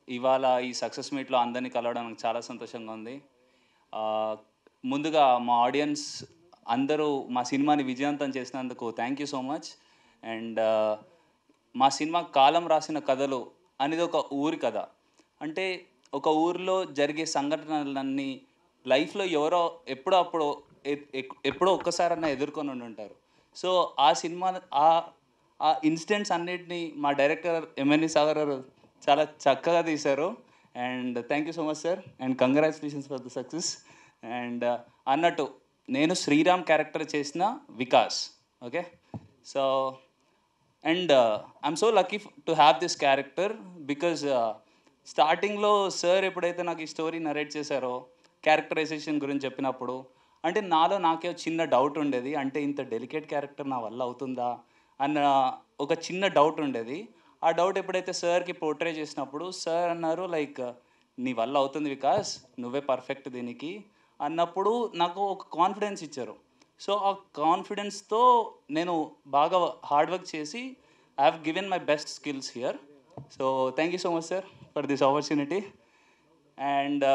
ఇవాళ ఈ సక్సెస్ మీట్లో అందరినీ కలవడం నాకు చాలా సంతోషంగా ఉంది. ముందుగా మా ఆడియన్స్ అందరూ మా సినిమాని విజయవంతం చేసినందుకు thank you so much. And మా సినిమా కాలం రాసిన కథలు అనేది ఒక ఊరి కథ. అంటే ఒక ఊరిలో జరిగే సంఘటనలన్నీ లైఫ్లో ఎవరో ఎప్పుడో అప్పుడు ఎప్పుడో ఒక్కసారన్నా ఎదుర్కొని ఉంటారు. సో ఆ సినిమా ఆ ఇన్సిడెంట్స్ అన్నిటినీ మా డైరెక్టర్ ఎంఎన్వి సాగర్ గారు చాలా చక్కగా తీశారు. And thank you so much sir, and congratulations for the success. And అన్నట్టు నేను శ్రీరామ్ క్యారెక్టర్ చేసిన Vikas. Okay, so and I'm so lucky to have this character because స్టార్టింగ్లో సార్ ఎప్పుడైతే నాకు ఈ స్టోరీ నరేట్ చేశారో క్యారెక్టరైజేషన్ గురించి చెప్పినప్పుడు అంటే నాకే చిన్న డౌట్ ఉండేది. అంటే ఇంత డెలికేట్ క్యారెక్టర్ నా వల్ల అవుతుందా అన్న ఒక చిన్న డౌట్ ఉండేది. ఆ డౌట్ ఎప్పుడైతే సార్కి పోర్ట్రే చేసినప్పుడు సార్ అన్నారు లైక్ నీ వల్ల అవుతుంది వికాస్, నువ్వే పర్ఫెక్ట్ దీనికి అన్నప్పుడు నాకు ఒక కాన్ఫిడెన్స్ ఇచ్చారు. సో ఆ కాన్ఫిడెన్స్తో నేను బాగా హార్డ్ వర్క్ చేసి I have given my best skills here. So thank you so much sir for this opportunity. And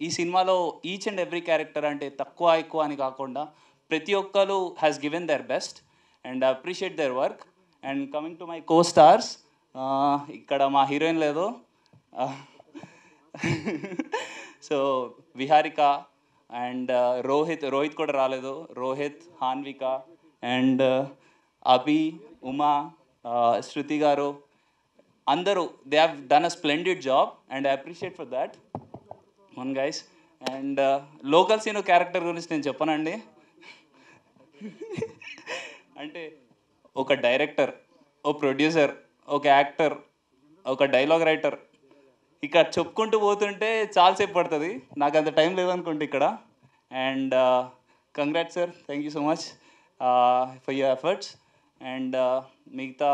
ఈ సినిమాలో ఈచ్ అండ్ ఎవ్రీ క్యారెక్టర్ అంటే తక్కువ ఎక్కువ అని కాకుండా ప్రతి ఒక్కరు has given their best and appreciate their work. And coming to my co stars, ఇక్కడ మా హీరోయిన్ లేదు, సో విహారిక అండ్ రోహిత్ కూడా రాలేదు, రోహిత్, హాన్విక అండ్ అభి, ఉమా, శృతి గారు అందరూ they have done a splendid job and I appreciate for that one guys. And local scene character గురించి నేను చెప్పనండి. అంటే ఒక డైరెక్టర్, ఓ ప్రొడ్యూసర్, ఒక యాక్టర్, ఒక డైలాగ్ రైటర్, ఇక్కడ చెప్పుకుంటూ పోతుంటే చాలాసేపు పడుతుంది. నాకు అంత టైం లేదనుకుంటే ఇక్కడ. And congrats sir, thank you so much for your efforts. And మిగతా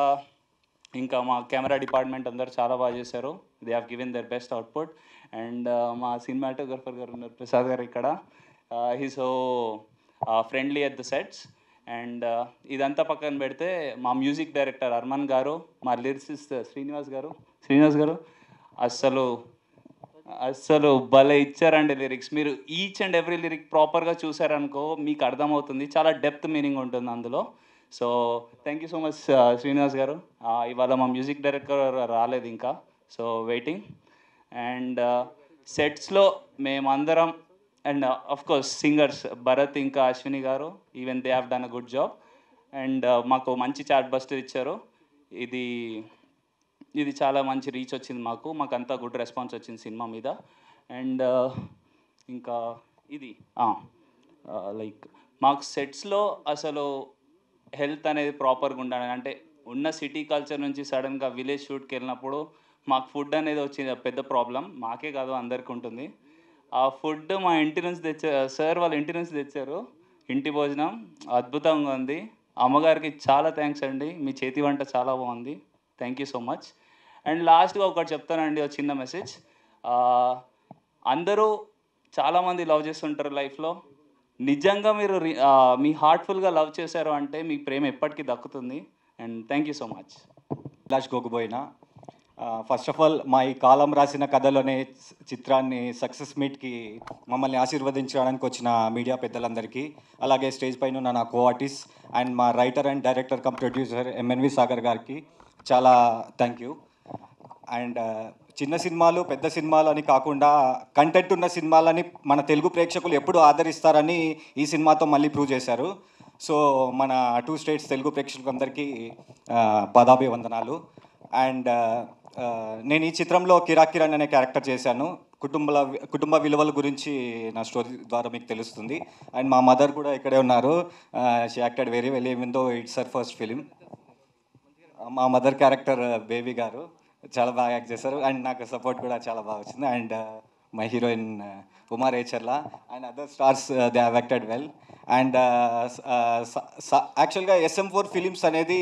ఇంకా మా కెమెరా డిపార్ట్మెంట్ అందరు చాలా బాగా చేశారు. They have given there best output. And మా సినిమాటోగ్రఫర్ గారు ఉన్నారు ప్రసాద్ గారు ఇక్కడ, he so friendly at the sets. And ఇదంతా పక్కన పెడితే మా మ్యూజిక్ డైరెక్టర్ అర్మన్ గారు, మా లిరిసిస్ట్ శ్రీనివాస్ గారు అస్సలు భలే ఇచ్చారండి లిరిక్స్. మీరు ఈచ్ అండ్ ఎవ్రీ లిరిక్ ప్రాపర్గా చూసారనుకో మీకు అర్థమవుతుంది, చాలా డెప్త్ మీనింగ్ ఉంటుంది అందులో. So thank you so much Srinivas గారు. ఇవాళ మా మ్యూజిక్ డైరెక్టర్ రాలేదు ఇంకా, సో వెయిటింగ్. అండ్ సెట్స్లో మేమందరం and of course singers Bharat ఇంకా అశ్విని గారు, even they have done a good job. And మాకు మంచి చాట్ బస్టర్ ఇచ్చారు. ఇది చాలా మంచి రీచ్ వచ్చింది మాకు అంతా గుడ్ రెస్పాన్స్ వచ్చింది సినిమా మీద. అండ్ ఇంకా ఇది లైక్ మాకు సెట్స్లో అసలు హెల్త్ అనేది ప్రాపర్గా ఉండాలి. అంటే ఉన్న సిటీ కల్చర్ నుంచి సడన్గా విలేజ్ షూట్కి వెళ్ళినప్పుడు మాకు ఫుడ్ అనేది వచ్చింది పెద్ద ప్రాబ్లం. మాకే కాదు అందరికీ ఉంటుంది. ఆ ఫుడ్ మా ఇంటి నుంచి తెచ్చారు సార్, వాళ్ళ ఇంటి నుంచి తెచ్చారు. ఇంటి భోజనం అద్భుతంగా ఉంది. అమ్మగారికి చాలా థ్యాంక్స్ అండి, మీ చేతి వంట చాలా బాగుంది, thank you so much. And లాస్ట్గా ఒకటి చెప్తానండి, ఒక చిన్న మెసేజ్. అందరూ చాలామంది లవ్ చేస్తుంటారు లైఫ్లో. నిజంగా మీరు మీ హార్ట్ఫుల్గా లవ్ చేశారు అంటే మీ ప్రేమ ఎప్పటికీ దక్కుతుంది. And thank you so much. Abhilash Goguboina, first of all మా ఈ కాలం రాసిన కథలోనే చిత్రాన్ని సక్సెస్ మీట్కి మమ్మల్ని ఆశీర్వదించడానికి వచ్చిన మీడియా పెద్దలందరికీ, అలాగే స్టేజ్ పైన ఉన్న నా కో ఆర్టిస్ట్ అండ్ మా writer and director come producer MNV Sagar గారికి చాలా థ్యాంక్ యూ. అండ్ చిన్న సినిమాలు పెద్ద సినిమాలు అని కాకుండా కంటెంట్ ఉన్న సినిమాలని మన తెలుగు ప్రేక్షకులు ఎప్పుడు ఆదరిస్తారని ఈ సినిమాతో మళ్ళీ ప్రూవ్ చేశారు. సో మన 2 స్టేట్స్ తెలుగు ప్రేక్షకులందరికీ పాదాభివందనాలు. అండ్ నేను ఈ చిత్రంలో కిరాక్ కిరణ్ అనే క్యారెక్టర్ చేశాను. కుటుంబ విలువల గురించి నా స్టోరీ ద్వారా మీకు తెలుస్తుంది. అండ్ మా మదర్ కూడా ఇక్కడే ఉన్నారు, she acted very well even though it's her first film. మా మదర్ క్యారెక్టర్ బేబీ గారు చాలా బాగా యాక్ట్ చేశారు అండ్ నాకు సపోర్ట్ కూడా చాలా బాగా వచ్చింది. And my heroine Uma Recharla and other stars they have acted well. And యాక్చువల్గా SM4 ఫిలిమ్స్ అనేది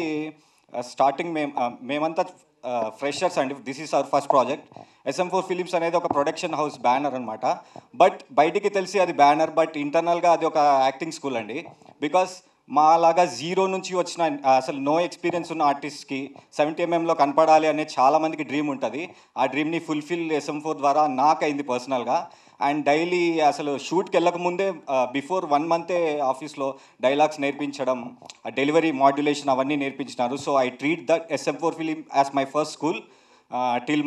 స్టార్టింగ్ మేమంతా ఫ్రెషర్స్ అండి. This is our first project. SM4 films అనేది ఒక ప్రొడక్షన్ హౌస్ బ్యానర్ అనమాట. బట్ బయటికి తెలిసి అది బ్యానర్, బట్ ఇంటర్నల్గా అది ఒక యాక్టింగ్ స్కూల్ అండి. బికాస్ మాలాగా జీరో నుంచి వచ్చిన అసలు నో ఎక్స్పీరియన్స్ ఉన్న ఆర్టిస్ట్కి 70mm కనపడాలి అనే చాలామందికి డ్రీమ్ ఉంటుంది. ఆ డ్రీమ్ని ఫుల్ఫిల్ SM4 ద్వారా నాకు అయింది పర్సనల్గా. అండ్ డైలీ అసలు షూట్కి వెళ్ళక ముందే బిఫోర్ 1 మంతే ఆఫీస్లో డైలాగ్స్ నేర్పించడం, డెలివరీ మాడ్యులేషన్ అవన్నీ నేర్పించినారు. So I treat that SM4 film as my first school till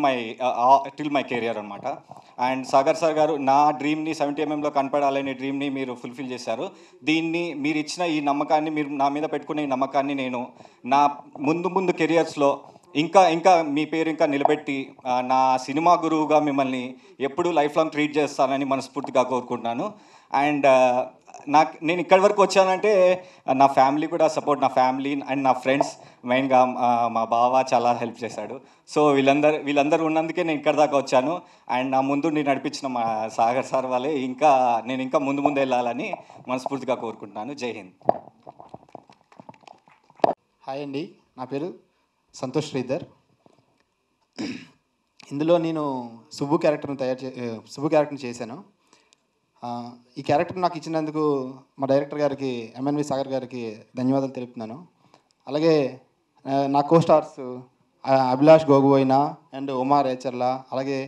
my career అనమాట. అండ్ సాగర్ సార్ గారు నా డ్రీమ్ని 70mmలో కనపడాలనే డ్రీమ్ని మీరు ఫుల్ఫిల్ చేశారు. దీన్ని మీరు ఇచ్చిన ఈ నమ్మకాన్ని, మీరు నా మీద పెట్టుకునే ఈ నమ్మకాన్ని నేను నా ముందు కెరియర్స్లో ఇంకా మీ పేరు ఇంకా నిలబెట్టి నా సినిమా గురువుగా మిమ్మల్ని ఎప్పుడూ లైఫ్ లాంగ్ ట్రీట్ చేస్తానని మనస్ఫూర్తిగా కోరుకుంటున్నాను. అండ్ నేను ఇక్కడి వరకు వచ్చానంటే నా ఫ్యామిలీ కూడా సపోర్ట్, నా ఫ్యామిలీ అండ్ నా ఫ్రెండ్స్, మెయిన్గా మా బావ చాలా హెల్ప్ చేశాడు. సో వీళ్ళందరూ ఉన్నందుకే నేను ఇక్కడ దాకా వచ్చాను. అండ్ నా ముందు నేను నడిపించిన మా సాగర్ సార్ వాళ్ళే నేను ఇంకా ముందు వెళ్ళాలని మనస్ఫూర్తిగా కోరుకుంటున్నాను. జై హింద్. హాయ్ అండి, నా పేరు సంతోష్ శ్రీధర్. ఇందులో నేను సుబ్బు క్యారెక్టర్ని చేశాను. ఈ క్యారెక్టర్ నాకు ఇచ్చినందుకు మా డైరెక్టర్ గారికి, MNV సాగర్ గారికి ధన్యవాదాలు తెలుపుతున్నాను. అలాగే నా కోస్టార్స్ అభిలాష్ గోగుబోయిన అండ్ ఉమా రేచర్ల, అలాగే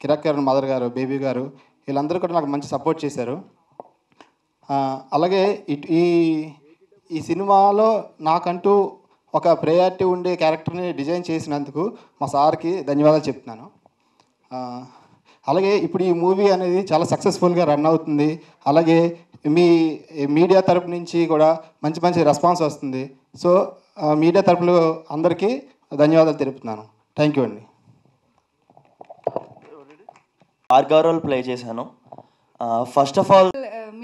కిరక్కర్ మదర్ గారు, బేబీ గారు, వీళ్ళందరూ కూడా నాకు మంచి సపోర్ట్ చేశారు. అలాగే ఈ సినిమాలో నాకంటూ ఒక ప్రయారిటీ ఉండే క్యారెక్టర్ని డిజైన్ చేసినందుకు మా సార్కి ధన్యవాదాలు చెప్తున్నాను. అలాగే ఇప్పుడు ఈ మూవీ అనేది చాలా సక్సెస్ఫుల్గా రన్ అవుతుంది. అలాగే మీ మీడియా తరపు నుంచి కూడా మంచి రెస్పాన్స్ వస్తుంది. సో మీడియా తరపులో అందరికీ ధన్యవాదాలు తెలుపుతున్నాను. థ్యాంక్ యూ అండి. భార్గవ్ రోల్ ప్లే చేశాను. ఫస్ట్ ఆఫ్ ఆల్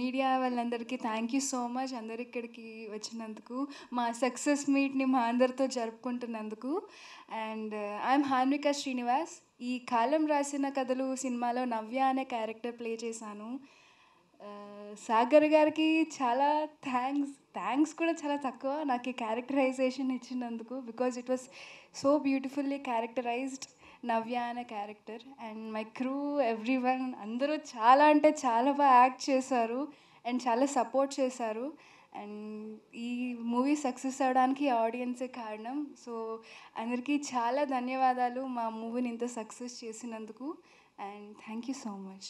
మీడియా వాళ్ళందరికీ థ్యాంక్ యూ సో మచ్. అందరు ఇక్కడికి వచ్చినందుకు, మా సక్సెస్ మీట్ని మా అందరితో జరుపుకుంటున్నందుకు. And I'm Hanvika Srinivas. ఈ కాలం రాసిన కథలు సినిమాలో నవ్య అనే క్యారెక్టర్ ప్లే చేశాను. సాగర్ గారికి చాలా థ్యాంక్స్ కూడా చాలా తక్కువ నాకు ఈ క్యారెక్టరైజేషన్ ఇచ్చినందుకు, because it was so beautifully characterized Navya అనే character. And my crew, everyone, అందరూ చాలా అంటే చాలా బాగా యాక్ట్ చేశారు అండ్ చాలా సపోర్ట్ చేశారు. అండ్ ఈ మూవీ సక్సెస్ అవ్వడానికి ఆడియన్సే కారణం. సో అందరికీ చాలా ధన్యవాదాలు మా మూవీని ఇంత సక్సెస్ చేసినందుకు. And thank you so much.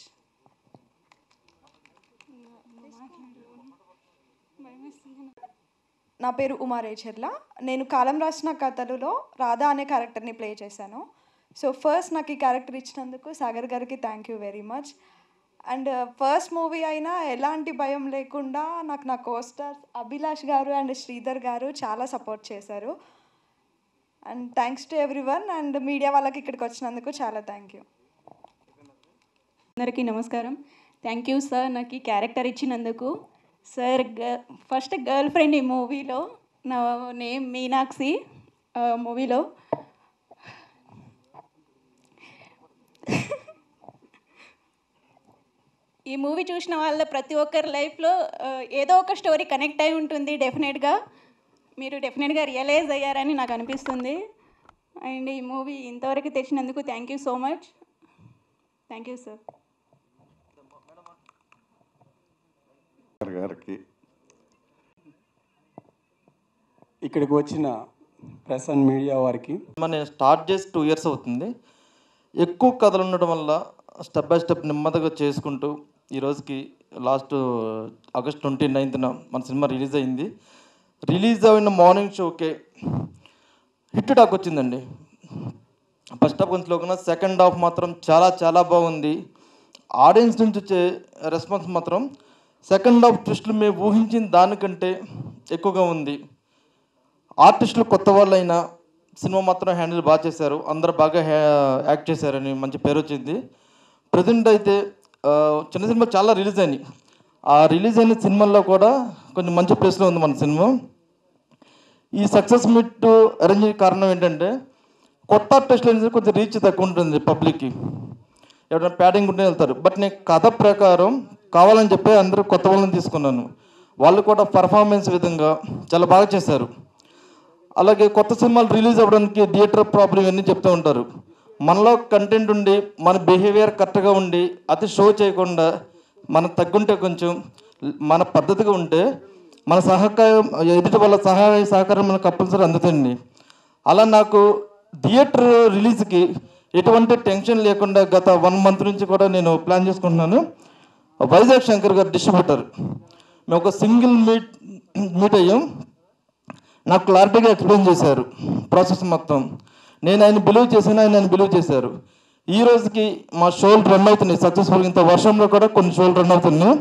నా పేరు ఉమా రేచర్ల. నేను కాలం రాసిన కథలులో రాధా అనే క్యారెక్టర్ని ప్లే చేశాను. సో ఫస్ట్ నాకు ఈ క్యారెక్టర్ ఇచ్చినందుకు సాగర్ గారికి thank you very much. And first movie అయినా ఎలాంటి భయం లేకుండా నాకు నా కోస్టార్స్ అభిలాష్ గారు అండ్ శ్రీధర్ గారు చాలా సపోర్ట్ చేశారు. And thanks to everyone. And media వాళ్ళకి ఇక్కడికి వచ్చినందుకు చాలా థ్యాంక్ యూ. అందరికీ నమస్కారం. థ్యాంక్ యూ సార్ నాకు ఈ క్యారెక్టర్ ఇచ్చినందుకు. సార్ ఫస్ట్ గర్ల్ ఫ్రెండ్ ఈ మూవీలో నా నేమ్ మీనాక్షి. మూవీలో ఈ మూవీ చూసిన వాళ్ళ ప్రతి ఒక్కరి లైఫ్లో ఏదో ఒక స్టోరీ కనెక్ట్ అయి ఉంటుంది. మీరు డెఫినెట్గా రియలైజ్ అయ్యారని నాకు అనిపిస్తుంది. అండ్ ఈ మూవీ ఇంతవరకు తెచ్చినందుకు thank you so much. Thank you sir. గారికి ఇక్కడికి వచ్చిన ప్రెస్ అండ్ మీడియా వారికి, నేను స్టార్ట్ చేసి 2 years అవుతుంది. ఎక్కువ కథలు ఉండడం వల్ల స్టెప్ బై స్టెప్ నెమ్మదిగా చేసుకుంటూ ఈ రోజుకి లాస్ట్ August 29th మన సినిమా రిలీజ్ అయింది. రిలీజ్ అయిన మార్నింగ్ షోకే హిట్ టాక్ వచ్చిందండి. ఫస్ట్ హాఫ్ కొంచెం లోకన్నా, సెకండ్ హాఫ్ మాత్రం చాలా చాలా బాగుంది. ఆడియన్స్ నుంచి వచ్చే రెస్పాన్స్ మాత్రం సెకండ్ హాఫ్ ట్విస్టులు మేము ఊహించిన దానికంటే ఎక్కువగా ఉంది. ఆర్టిస్టులు కొత్త వాళ్ళైనా సినిమా మాత్రం హ్యాండిల్ బాగా చేశారు. అందరూ బాగా యాక్ట్ చేశారని మంచి పేరు వచ్చింది. ప్రజెంట్ అయితే చిన్న సినిమా చాలా రిలీజ్ అయినాయి. ఆ రిలీజ్ అయిన సినిమాల్లో కూడా కొంచెం మంచి ప్లేస్లో ఉంది మన సినిమా. ఈ సక్సెస్ మీట్ అరేంజ్ కారణం ఏంటంటే కొత్త ఆర్టిస్టులు అనేది కొంచెం రీచ్ తక్కువ ఉంటుంది పబ్లిక్కి. ఎవరైనా ప్యాడింగ్ ఉంటే వెళ్తారు. బట్ నేను కథ ప్రకారం కావాలని చెప్పి అందరూ కొత్త వాళ్ళని తీసుకున్నాను. వాళ్ళు కూడా పర్ఫార్మెన్స్ విధంగా చాలా బాగా చేశారు. అలాగే కొత్త సినిమాలు రిలీజ్ అవ్వడానికి థియేటర్ ప్రాబ్లం ఇవన్నీ చెప్తూ ఉంటారు. మనలో కంటెంట్ ఉండి మన బిహేవియర్ కరెక్ట్గా ఉండి అతి షో చేయకుండా మన తగ్గుంటే కొంచెం మన పద్ధతిగా ఉంటే మన సహకారం ఎదుటి వాళ్ళ సహాయ సహకారం మనకు కంపల్సరీ అందుతుంది. అలా నాకు థియేటర్ రిలీజ్కి ఎటువంటి టెన్షన్ లేకుండా గత 1 month నుంచి కూడా నేను ప్లాన్ చేసుకుంటున్నాను. వైజాగ్ శంకర్ గారు డిస్ట్రిబ్యూటర్, మేము ఒక సింగిల్ మీట్ అయ్యాం. నాకు క్లారిటీగా ఎక్స్ప్లెయిన్ చేశారు ప్రాసెస్ మొత్తం. నేను ఆయన బిలీవ్ చేశాను, ఆయన బిలీవ్ చేశారు. ఈ రోజుకి మా షోలు రన్ అవుతున్నాయి సక్సెస్ఫుల్గా. ఇంత వర్షంలో కూడా కొన్ని షోలు రన్ అవుతున్నాయి.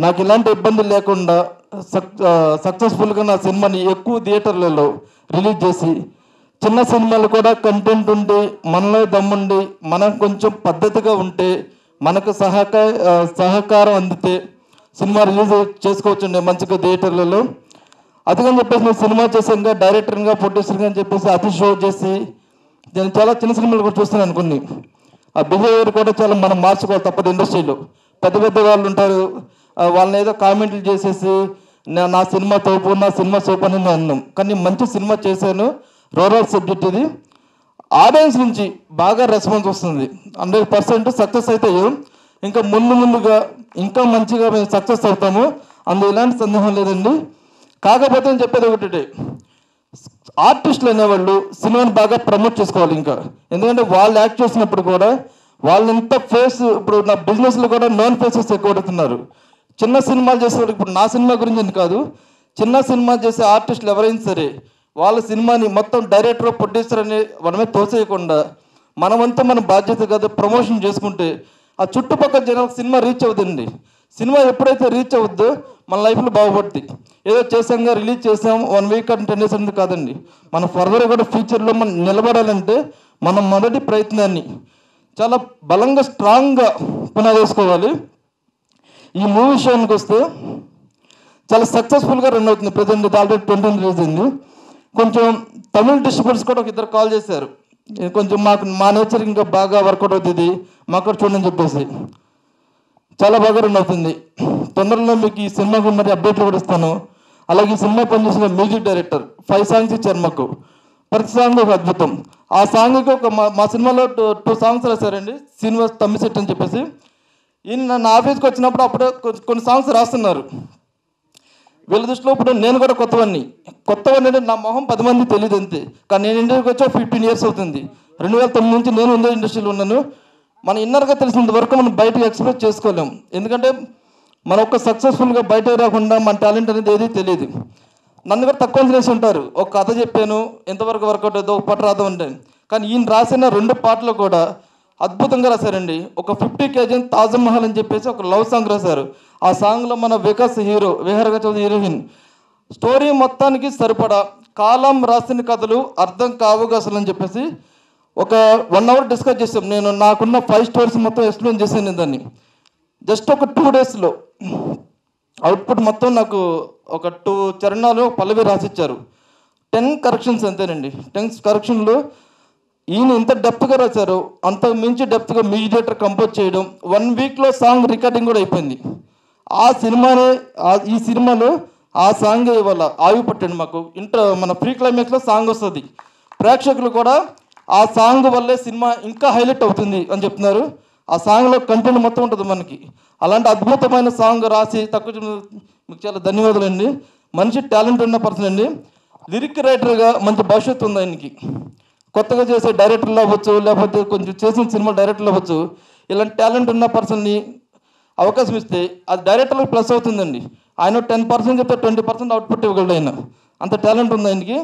నాకు ఇలాంటి ఇబ్బంది లేకుండా సక్సెస్ఫుల్గా నా సినిమాని ఎక్కువ థియేటర్లలో రిలీజ్ చేసి, చిన్న సినిమాలు కూడా కంటెంట్ ఉండి, మనలో దమ్ముండి, మనం కొంచెం పద్ధతిగా ఉంటే, మనకు సహకారం అందితే సినిమా రిలీజ్ చేసుకోవచ్చండి మంచిగా థియేటర్లలో. అందుకని చెప్పేసి నేను సినిమా చేసాక డైరెక్టర్గా ప్రొడ్యూసర్గా అని చెప్పేసి అతి షో చేసి, నేను చాలా చిన్న సినిమాలు కూడా చూస్తున్నాను అనుకుని. ఆ బిహేవియర్ కూడా చాలా మనం మార్చుకోవాలి తప్పదు. ఇండస్ట్రీలో పెద్ద పెద్ద వాళ్ళు ఉంటారు, వాళ్ళని ఏదో కామెంట్లు చేసేసి నా సినిమా తోపు, నా సినిమా సోపు అని నేను అన్నాం. కానీ మంచి సినిమా చేశాను, రూరల్ సబ్జెక్ట్ ఇది. ఆడియన్స్ నుంచి బాగా రెస్పాన్స్ వస్తుంది. 100% సక్సెస్ అయితే ఇంకా ముందుగా ఇంకా మంచిగా మేము సక్సెస్ అవుతాము, అందులో ఎలాంటి సందేహం లేదండి. కాకపోతే నేను చెప్పేది ఒకటి, ఆర్టిస్టులు అనేవాళ్ళు సినిమాని బాగా ప్రమోట్ చేసుకోవాలి ఇంకా. ఎందుకంటే వాళ్ళు యాక్ట్ చేసినప్పుడు కూడా వాళ్ళు ఎంత ఫేస్, ఇప్పుడు నా బిజినెస్లో కూడా నాన్ ఫేసెస్ ఎక్కువ పడుతున్నారు. చిన్న సినిమాలు చేసేవాళ్ళు, ఇప్పుడు నా సినిమా గురించి అని కాదు, చిన్న సినిమా చేసే ఆర్టిస్టులు ఎవరైనా సరే వాళ్ళ సినిమాని మొత్తం డైరెక్టర్ ప్రొడ్యూసర్ అని మనమే తోసేయకుండా మనమంతా మన బాధ్యత కదా ప్రమోషన్ చేసుకుంటే ఆ చుట్టుపక్కల జనాలకు సినిమా రీచ్ అవుతుంది. సినిమా ఎప్పుడైతే రీచ్ అవుద్దో మన లైఫ్లో బాగుపడుతుంది. ఏదో చేసాంగా రిలీజ్ చేసాం 1 week and 10 days అనేది కాదండి. మన ఫర్దర్ కూడా ఫ్యూచర్లో మనం నిలబడాలంటే మనం మొదటి ప్రయత్నాన్ని చాలా బలంగా స్ట్రాంగ్గా పునాదేసుకోవాలి. ఈ మూవీ విషయానికి వస్తే చాలా సక్సెస్ఫుల్గా రన్ అవుతుంది. ప్రజెంట్ ఆల్రెడీ 20 రిలీజ్ అయింది. కొంచెం తమిళ డిస్ట్రిబ్యూటర్స్ కూడా ఒక 2 కాల్ చేశారు, కొంచెం మా నేచర్ ఇంకా బాగా వర్కౌట్ అవుతుంది మాకు చూడని చెప్పేసి. చాలా బాగా రన్ అవుతుంది. తొందరలో మీకు ఈ సినిమాకు మరి అప్డేట్లు కూడా ఇస్తాను. అలాగే ఈ సినిమా పనిచేసిన మ్యూజిక్ డైరెక్టర్ 5 songs ఇచ్చారు మాకు. ప్రతి సాంగ్ ఒక అద్భుతం. ఆ సాంగ్కి ఒక మా సినిమాలో 2 songs రాశారండి, శ్రీనివాస్ తమ్మిశెట్టి అని చెప్పేసి. ఈయన నా ఆఫీస్కి వచ్చినప్పుడు అప్పుడే కొన్ని సాంగ్స్ రాస్తున్నారు. వీళ్ళ దృష్టిలో ఇప్పుడు నేను కూడా కొత్తవన్నీ అంటే నా మొహం 10 మంది తెలియదు అంతే. కానీ నేను ఇండస్ట్రీకి వచ్చా 15 years అవుతుంది. 2009 నుంచి నేను ఇండస్ట్రీలో ఉన్నాను. మన ఇన్నర్గా తెలిసినంత వరకు మనం బయటకు ఎక్స్ప్రెస్ చేసుకోలేము. ఎందుకంటే మనం ఒక్క సక్సెస్ఫుల్గా బయటకు రాకుండా మన టాలెంట్ అనేది ఏది తెలియదు. నన్ను కూడా తక్కువ చేసి ఉంటారు, ఒక కథ చెప్పాను ఎంతవరకు వర్కౌట్ అవుతుందో, ఒక పాట రాద్దాం అంటే. కానీ ఈయన రాసిన 2 పాటలు కూడా అద్భుతంగా రాశారండి. ఒక 50 kg తాజ్ మహల్ అని చెప్పేసి ఒక లవ్ సాంగ్ రాశారు. ఆ సాంగ్లో మన వికాస్ హీరో, విహారగా చౌదరి హీరోయిన్. స్టోరీ మొత్తానికి సరిపడా కాలం రాసిన కథలు అర్థం కావుగా అసలు అని చెప్పేసి ఒక 1 hour డిస్కస్ చేసాం. నేను నాకున్న 5 stories మొత్తం ఎక్స్ప్లెయిన్ చేశాను దాన్ని. జస్ట్ ఒక 2 daysలో అవుట్పుట్ మొత్తం నాకు ఒక 2 చరణాలు పల్లవి రాసిచ్చారు. 10 corrections అంతేనండి. 10 correctionలో ఈయన ఎంత డెప్త్గా రాశారు, అంత మించి డెప్త్గా మ్యూజిక్ డైరెక్టర్ కంపోజ్ చేయడం. 1 weekలో సాంగ్ రికార్డింగ్ కూడా అయిపోయింది. ఈ సినిమాలో ఆ సాంగ్ ఇవాళ ఆయువు పట్టండి మాకు. మన ప్రీ క్లైమాక్స్లో సాంగ్ వస్తుంది. ప్రేక్షకులు కూడా ఆ సాంగ్ వల్లే సినిమా ఇంకా హైలైట్ అవుతుంది అని చెప్తున్నారు. ఆ సాంగ్లో కంటెంట్ మొత్తం ఉంటుంది మనకి. అలాంటి అద్భుతమైన సాంగ్ రాసి మీకు చాలా ధన్యవాదాలు అండి. మంచి టాలెంట్ ఉన్న పర్సన్ అండి. లిరిక్ రైటర్గా మంచి భవిష్యత్తు ఉంది ఆయనకి. కొత్తగా చేసే డైరెక్టర్లు అవ్వచ్చు, లేకపోతే కొంచెం చేసిన సినిమా డైరెక్టర్లు అవ్వచ్చు. ఇలాంటి టాలెంట్ ఉన్న పర్సన్ని అవకాశం ఇస్తే అది డైరెక్టర్లకు ప్లస్ అవుతుందండి. ఆయన 10% చెప్తే 20% అవుట్పుట్ ఇవ్వగలడు. ఆయన అంత టాలెంట్ ఉంది ఆయనకి.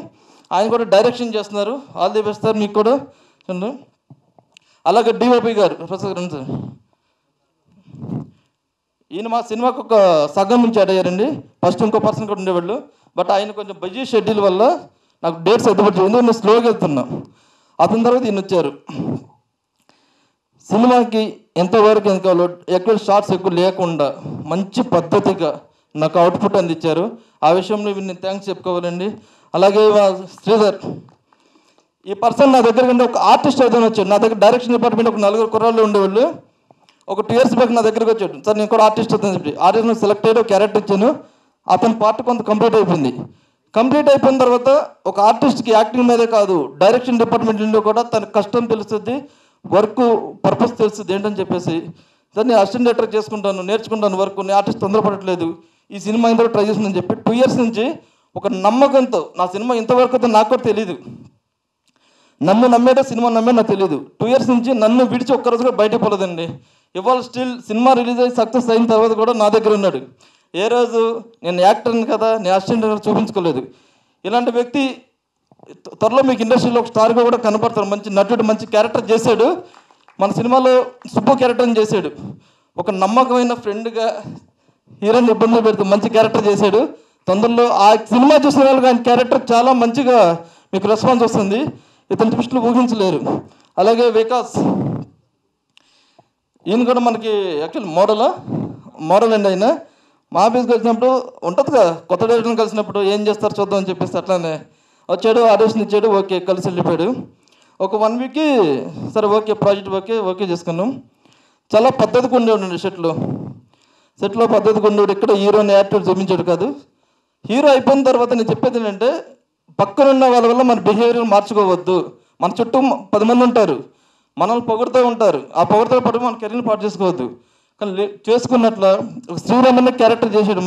ఆయన కూడా డైరెక్షన్ చేస్తున్నారు. ఆల్ ది బెస్ట్ సార్ మీకు కూడా. అలాగే డిఓపి గారు ప్రసాద్ సార్, ఈయన మా సినిమాకు ఒక సగం నుంచి యాడ్ అయ్యారండి. ఫస్ట్ ఇంకో పర్సన్ కూడా ఉండేవాళ్ళు, బట్ ఆయన కొంచెం బిజీ షెడ్యూల్ వల్ల నాకు డేట్స్ ఎదుగుపడుతుంది. ఎందుకంటే నేను స్లోగా వెళ్తున్నా. అతని తర్వాత ఈయన వచ్చారు. సినిమాకి ఎంతవరకు ఎంత కావాలో ఎక్కువ షార్ట్స్ ఎక్కువ లేకుండా మంచి పద్ధతిగా నాకు అవుట్పుట్ అందించారు. ఆ విషయంలో నేను థ్యాంక్స్ చెప్పుకోవాలండి. అలాగే శ్రీధర్, ఈ పర్సన్ నా దగ్గర కంటే ఒక ఆర్టిస్ట్ ఏదైనా వచ్చాడు. నా దగ్గర డైరెక్షన్ డిపార్ట్మెంట్ ఒక 4 కుర్రాళ్ళు ఉండేవాళ్ళు. ఒక 2 years బ్యాక్ నా దగ్గరకు వచ్చాడు, సార్ నేను కూడా ఆర్టిస్ట్ అవుతాను చెప్పి. ఆర్టిస్ట్ సెలెక్ట్ అయ్యి ఒక క్యారెక్టర్ ఇచ్చాను. అతని పార్ట్ కొంత కంప్లీట్ అయిపోయింది. కంప్లీట్ అయిపోయిన తర్వాత ఒక ఆర్టిస్ట్కి యాక్టింగ్ మీదే కాదు, డైరెక్షన్ డిపార్ట్మెంట్లో కూడా తన కష్టం తెలుస్తుంది, వర్క్ పర్పస్ తెలుస్తుంది ఏంటని చెప్పేసి దాన్ని అసిస్టెంట్ డైరెక్టర్ చేసుకుంటాను, నేర్చుకుంటాను వర్క్. నేను ఆర్టిస్ట్ తొందరపడట్లేదు. ఈ సినిమా ఇంతలో ట్రై చేస్తుందని చెప్పి 2 years నుంచి ఒక నమ్మకంతో నా సినిమా ఇంతవరకు అయితే నాకు కూడా తెలియదు, నన్ను నమ్మేటో సినిమా నమ్మే నాకు తెలియదు. 2 years నుంచి నన్ను విడిచి ఒక్కరోజు కూడా బయటకు పోలేదండి. ఇవాళ స్టిల్ సినిమా రిలీజ్ అయ్యి సక్సెస్ అయిన తర్వాత కూడా నా దగ్గర ఉన్నాడు. ఏ రోజు నేను యాక్టర్ని కదా, నేను అసిస్టెంట్ చూపించుకోలేదు. ఇలాంటి వ్యక్తి త్వరలో మీకు ఇండస్ట్రీలో ఒక స్టార్గా కూడా కనపడతారు. మంచి నటుడు, మంచి క్యారెక్టర్ చేశాడు. మన సినిమాలో సుబ్బు క్యారెక్టర్ని చేశాడు. ఒక నమ్మకమైన ఫ్రెండ్గా హీరోని ఇబ్బందులు పెడుతూ మంచి క్యారెక్టర్ చేశాడు. తొందరలో ఆ సినిమా చూసిన వాళ్ళకి ఆయన క్యారెక్టర్ చాలా మంచిగా మీకు రెస్పాన్స్ వస్తుంది. ఇతని దృష్టిలో ఊహించలేరు. అలాగే వికాస్, ఈయన కూడా మనకి యాక్చువల్ మోడల్ అండి. ఆయన మా ఆఫీస్కి వచ్చినప్పుడు ఉంటుంది కదా, కొత్త డైరెక్టర్ని కలిసినప్పుడు ఏం చేస్తారు చూద్దాం అని చెప్పేసి అట్లానే వచ్చాడు, ఆడిషన్ ఇచ్చాడు, ఓకే కలిసి వెళ్ళిపోయాడు. ఒక 1 weekకి సరే ఓకే ప్రాజెక్ట్ ఓకే చేసుకున్నాం. చాలా పద్ధతిగా ఉండేవాడు సెట్లో పద్ధతిగా ఉండేవాడు. ఇక్కడ హీరోని యాక్టర్ చూపించాడు కాదు. హీరో అయిపోయిన తర్వాత నేను చెప్పేది ఏంటంటే, పక్కనున్న వాళ్ళ వల్ల మన బిహేవియర్ మార్చుకోవద్దు. మన చుట్టూ 10 మంది ఉంటారు, మనల్ని పొగుడుతూ ఉంటారు. ఆ పొగుడుతో పాటు మన కెరీర్ని పాటు చేసుకోవద్దు. కానీ చేసుకున్నట్ల ఒక శ్రీరామ్ అనే క్యారెక్టర్ చేసాడు.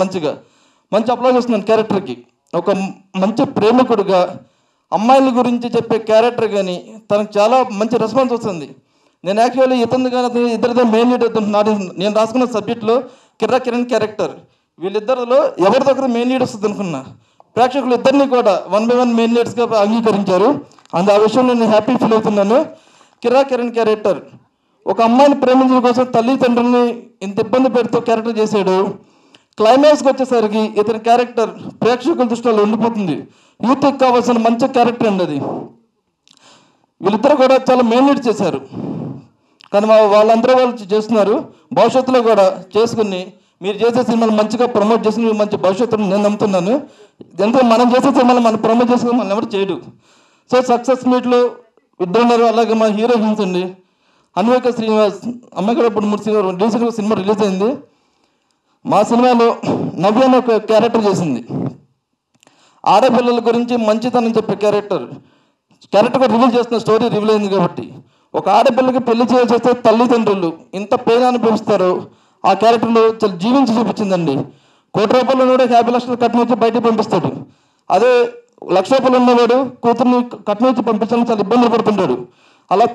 మంచి అప్లాజ్ వస్తున్నాను క్యారెక్టర్కి. ఒక మంచి ప్రేమికుడిగా అమ్మాయిల గురించి చెప్పే క్యారెక్టర్ కానీ తనకు చాలా మంచి రెస్పాన్స్ వస్తుంది. నేను యాక్చువల్లీ ఇతను కానీ ఇద్దరితో మెయిన్ లీడ్ అవుతున్నాడు. నేను రాసుకున్న సబ్జెక్ట్లో కిరణ్ క్యారెక్టర్, వీళ్ళిద్దరిలో ఎవరి దగ్గర మెయిన్ లీడ్ వస్తుంది అనుకున్నా. ప్రేక్షకులు ఇద్దరిని కూడా 1 by 1 మెయిన్ లీడ్స్గా అంగీకరించారు. ఆ విషయంలో నేను హ్యాపీ ఫీల్ అవుతున్నాను. కిరణ్ క్యారెక్టర్ ఒక అమ్మాయిని ప్రేమించడం కోసం తల్లిదండ్రుల్ని ఇంత ఇబ్బంది పెడుతూ క్యారెక్టర్ చేశాడు. క్లైమాక్స్కి వచ్చేసరికి ఇతని క్యారెక్టర్ ప్రేక్షకుల దృష్టిలో ఉండిపోతుంది. యూత్కి కావాల్సిన మంచి క్యారెక్టర్ అండి అది. వీళ్ళిద్దరు కూడా చాలా మెయిన్ లీడ్ చేశారు. కానీ వాళ్ళందరూ వాళ్ళు చేస్తున్నారు. భవిష్యత్తులో కూడా చేసుకుని మీరు చేసే సినిమాలు మంచిగా ప్రమోట్ చేసి మంచి భవిష్యత్తును నేను నమ్ముతున్నాను. ఎందుకంటే మనం చేసే సినిమాలు మనం ప్రమోట్ చేసుకుని మనం ఎవరు చేయడు. సో సక్సెస్ మీట్లో ఇద్దరు ఉన్నారు. అలాగే మా హీరోయిన్స్ అండి, అన్వేక శ్రీనివాస్, అమ్మాయి కూడా ఇప్పుడు 3 సినిమా రీసెంట్గా సినిమా రిలీజ్ అయింది. మా సినిమాలో నవ్య అనే ఒక క్యారెక్టర్ చేసింది. ఆడపిల్లల గురించి మంచితనం చెప్పే క్యారెక్టర్ కూడా రివీల్ చేస్తున్న స్టోరీ రివీల్ అయింది కాబట్టి, ఒక ఆడపిల్లకి పెళ్లి చేస్తే తల్లిదండ్రులు ఇంత పెయిన్ అనుభవిస్తారో ఆ క్యారెక్టర్లో చాలా జీవించి చూపించిందండి. ₹1,00,00,000 ఉన్నవాడు 50 లక్షలు కట్నం వచ్చి బయటకు పంపిస్తాడు. అదే ₹1,00,000 ఉన్నవాడు కూతుర్ని కట్నం వచ్చి పంపించాలని చాలా ఇబ్బందులు పడుతుంటాడు. అలా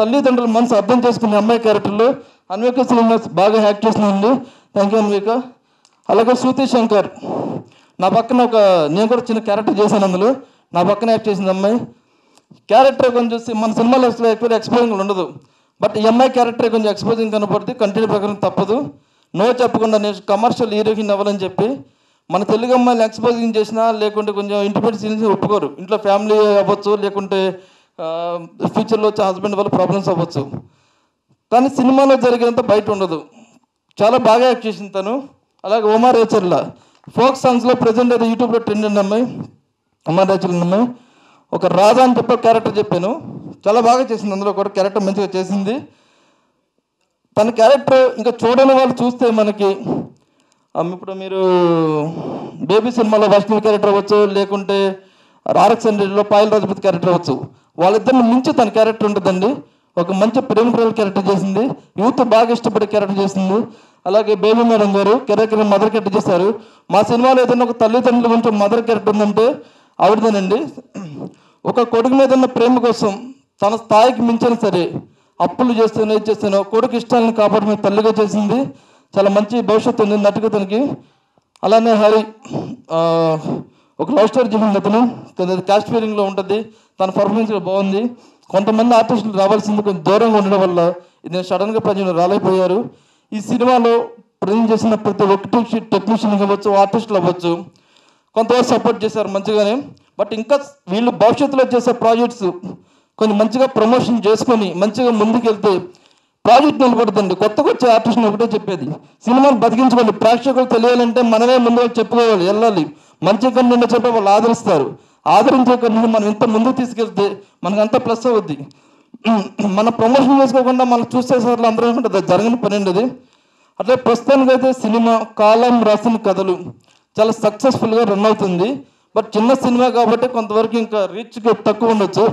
తల్లిదండ్రుల మనసు అర్థం చేసుకునే అమ్మాయి క్యారెక్టర్లో అన్వేక శ్రీనివాస్ బాగా యాక్ట్ చేసిందండి. Thank you Anveka. అలాగే శృతి శంకర్ నా పక్కన నేను కూడా చిన్న క్యారెక్టర్ చేశాను. అందులో నా పక్కన యాక్ట్ చేసింది అమ్మాయి. క్యారెక్టర్ కొంచెం మన సినిమాలో అసలు ఎక్కువ ఎక్స్పోజింగ్ ఉండదు. బట్ ఈ అమ్మాయి క్యారెక్టర్ కొంచెం ఎక్స్పోజింగ్ కనపడితే కంటిన్యూ ప్రకారం తప్పదు. నో చెప్పకుండా నేను కమర్షియల్ హీరోయిన్ అవ్వాలని చెప్పి మన తెలుగు అమ్మాయిని ఎక్స్పోజింగ్ చేసినా లేకుంటే కొంచెం ఇంటిమేట్ సీన్స్ ఒప్పుకోరు. ఇంట్లో ఫ్యామిలీ అవ్వచ్చు, లేకుంటే ఫ్యూచర్లో వచ్చే హస్బెండ్ వల్ల ప్రాబ్లమ్స్ అవ్వచ్చు. కానీ సినిమాలో జరిగేంత బయట ఉండదు. చాలా బాగా యాక్ట్ చేసింది తను. అలాగే ఉమా రేచర్ల ఫోక్ సాంగ్స్లో ప్రజెంట్ అయితే యూట్యూబ్లో ట్రెండ్ అండి అమ్మాయి. ఉమా రేచర్ల అమ్మాయి ఒక రాధా అని చెప్పే క్యారెక్టర్ చెప్పాను, చాలా బాగా చేసింది. అందులో కూడా క్యారెక్టర్ మంచిగా చేసింది. తన క్యారెక్టర్ ఇంకా చూడని వాళ్ళు చూస్తే మనకి ఇప్పుడు మీరు బేబీ సినిమాలో వైష్ణవి క్యారెక్టర్ అవ్వచ్చు, లేకుంటే RX 100లో పాయల్ రాజపూత్ క్యారెక్టర్ అవ్వచ్చు. వాళ్ళిద్దరిని మించి తన క్యారెక్టర్ ఉంటుందండి. ఒక మంచి ప్రేమికురాలు క్యారెక్టర్ చేసింది, యూత్ బాగా ఇష్టపడే క్యారెక్టర్ చేసింది. అలాగే బేబీ మేడం గారు కెరీర్ మదర్ క్యారెక్టర్ చేశారు. మా సినిమాలో ఏదైనా ఒక తల్లిదండ్రుల గురించి మదర్ క్యారెక్టర్ ఉందంటే ఆవిడదేనండి. ఒక కొడుకు మీద ఉన్న ప్రేమ కోసం తన స్థాయికి మించిన సరే అప్పులు చేస్తేనో ఇది చేస్తేనో కొడుకు ఇష్టాలను కాపాడుకునే తల్లిగా చేసింది. చాలా మంచి భవిష్యత్తు ఉంది నటుగా తనకి. అలానే హరి ఒక లవ్ స్టోరీ చేసింది. అతను క్యాస్ట్ ఫీలింగ్లో ఉంటుంది. తన పర్ఫార్మెన్స్ బాగుంది. కొంతమంది ఆర్టిస్టులు రావాల్సింది కొంచెం దూరంగా ఉండడం వల్ల ఇది సడన్గా ప్రజలు రాలేకపోయారు. ఈ సినిమాలో ప్రజెంట్ చేసిన ప్రతి ఒక్కటి టెక్నీషియన్ అవ్వచ్చు, ఆర్టిస్టులు అవ్వచ్చు, కొంతవరకు సపోర్ట్ చేశారు మంచిగానే. బట్ ఇంకా వీళ్ళు భవిష్యత్తులో చేసే ప్రాజెక్ట్స్ కొంచెం మంచిగా ప్రమోషన్ చేసుకొని మంచిగా ముందుకెళ్తే ప్రాజెక్ట్ నిలబడుతుంది. కొత్తగా వచ్చే ఆర్టిస్ట్ని ఒకటే చెప్పేది, సినిమాను బతికించుకోవాలి. ప్రేక్షకులు తెలియాలంటే మనమే ముందు చెప్పుకోవాలి, వెళ్ళాలి. మంచి కంటెంట్ చెప్పే వాళ్ళు ఆదరిస్తారు. ఆదరించే కంటెంట్ మనం ఇంత ముందుకు తీసుకెళ్తే మనకు అంత ప్లస్ అవుద్ది. మన ప్రమోషన్ చేసుకోకుండా మనం చూసే సార్లు అందరూ అనుకుంటే జరగని పని ఉండేది. అట్లే ప్రస్తుతానికి అయితే సినిమా కాలం రాసిన కథలు చాలా సక్సెస్ఫుల్గా రన్ అవుతుంది. బట్ చిన్న సినిమా కాబట్టి కొంతవరకు ఇంకా రీచ్కి తక్కువ ఉండొచ్చు.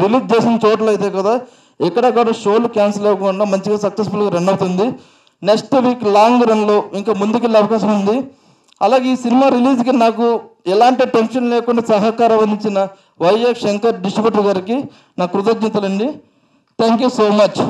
రిలీజ్ చేసిన చోట్ల అయితే కదా ఎక్కడ షోలు క్యాన్సిల్ అవ్వకుండా మంచిగా సక్సెస్ఫుల్గా రన్ అవుతుంది. నెక్స్ట్ వీక్ లాంగ్ రన్లో ఇంకా ముందుకెళ్ళే అవకాశం ఉంది. అలాగే ఈ సినిమా రిలీజ్కి నాకు ఎలాంటి టెన్షన్ లేకుండా సహకారం అందించిన వైఎఫ్ శంకర్ డిస్ట్రిబ్యూటర్ గారికి నా కృతజ్ఞతలండి. Thank you so much.